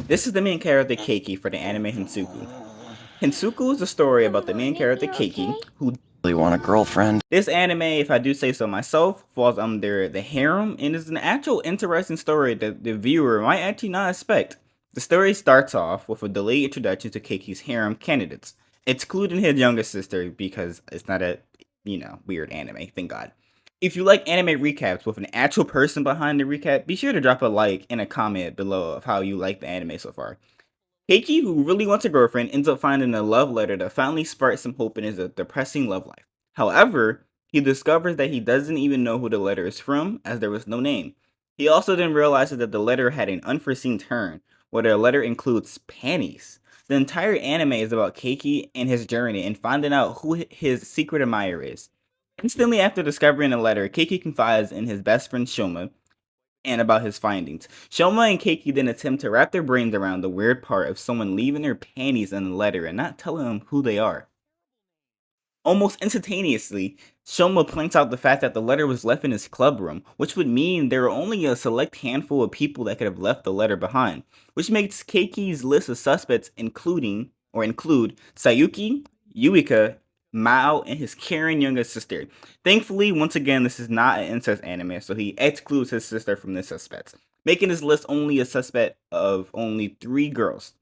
This is the main character Keiki for the anime Hensuki. Hensuku is a story about the main character Keiki, who really want a girlfriend. this anime, if I do say so myself, falls under the harem and is an actual interesting story that the viewer might actually not expect. The story starts off with a delayed introduction to Keiki's harem candidates, excluding his younger sister because it's not a, weird anime, thank God. If you like anime recaps with an actual person behind the recap, be sure to drop a like and a comment below of how you like the anime so far. Keiki, who really wants a girlfriend, ends up finding a love letter that finally sparks some hope in his depressing love life. However, he discovers that he doesn't even know who the letter is from, as there was no name. He also then realizes that the letter had an unforeseen turn, where the letter includes panties. The entire anime is about Keiki and his journey and finding out who his secret admirer is. Instantly after discovering the letter, Keiki confides in his best friend Shoma and about his findings. Shoma and Keiki then attempt to wrap their brains around the weird part of someone leaving their panties in the letter and not telling them who they are. Almost instantaneously, Shoma points out the fact that the letter was left in his club room, which would mean there are only a select handful of people that could have left the letter behind, which makes Keiki's list of suspects include Sayuki, Yuika, Mao, and his caring younger sister. Thankfully, once again, this is not an incest anime, so he excludes his sister from the suspects, making his list only a suspect of only 3 girls.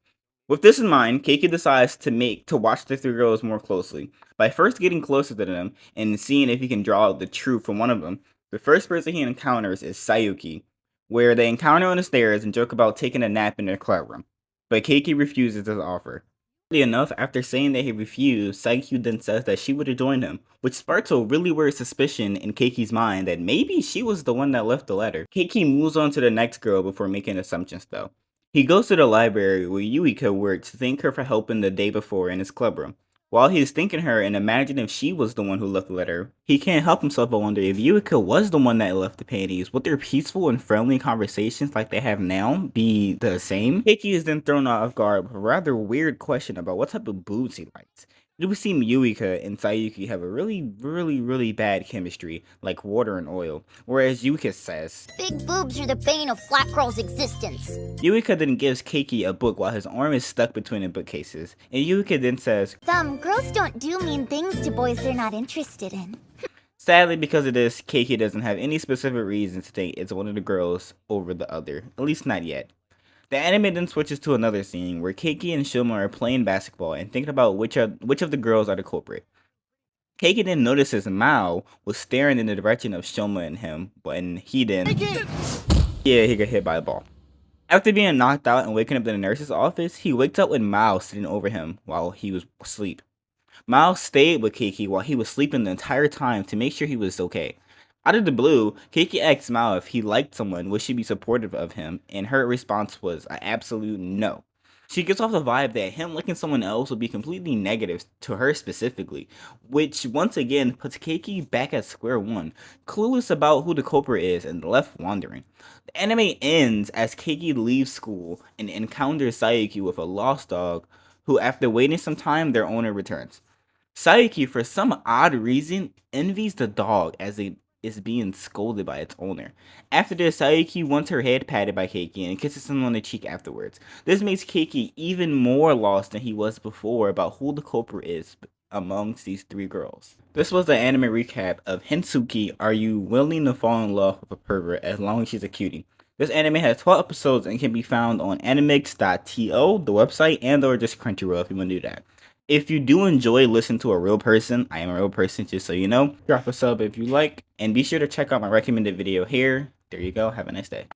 With this in mind, Keiki decides to watch the 3 girls more closely. By first getting closer to them and seeing if he can draw out the truth from one of them, the first person he encounters is Sayuki, where they encounter on the stairs and joke about taking a nap in their club room. But Keiki refuses his offer. Oddly enough, after saying that he refused, Sayuki then says that she would have joined him, which sparks a really weird suspicion in Keiki's mind that maybe she was the one that left the letter. Keiki moves on to the next girl before making assumptions though. He goes to the library where Yuika works to thank her for helping the day before in his club room. While he is thanking her and imagining if she was the one who left the letter, he can't help himself but wonder if Yuika was the one that left the panties. Would their peaceful and friendly conversations like they have now be the same? Keiki is then thrown off guard with a rather weird question about what type of boobs he likes. It would seem Yuika and Sayuki have a really bad chemistry, like water and oil, whereas Yuika says, "Big boobs are the bane of flat girls' existence." Yuika then gives Keiki a book while his arm is stuck between the bookcases, and Yuika then says, Girls don't do mean things to boys they're not interested in." Sadly, because of this, Keiki doesn't have any specific reason to think it's one of the girls over the other, at least not yet. The anime then switches to another scene where Keiki and Shoma are playing basketball and thinking about which of the girls are the culprit. Keiki then notices Mao was staring in the direction of Shoma and him, and he got hit by a ball. After being knocked out and waking up in the nurse's office, he wakes up with Mao sitting over him while he was asleep. Mao stayed with Keiki while he was sleeping the entire time to make sure he was okay. Out of the blue, Keiki asks Mao if he liked someone, would she be supportive of him, and her response was an absolute no. She gets off the vibe that him liking someone else would be completely negative to her specifically, which once again puts Keiki back at square one, clueless about who the culprit is and left wandering. The anime ends as Keiki leaves school and encounters Sayuki with a lost dog, who after waiting some time, their owner returns. Sayuki, for some odd reason, envies the dog as it is being scolded by its owner. After this, Sayuki wants her head patted by Keiki and kisses him on the cheek afterwards. This makes Keiki even more lost than he was before about who the culprit is amongst these 3 girls. This was the anime recap of Hensuki, Are You Willing to Fall in Love with a Pervert as Long as She's a Cutie? This anime has 12 episodes and can be found on animix.to, the website, and or just Crunchyroll if you want to do that. If you do enjoy listening to a real person, I am a real person, just so you know, drop a sub if you like, and be sure to check out my recommended video here. There you go, have a nice day.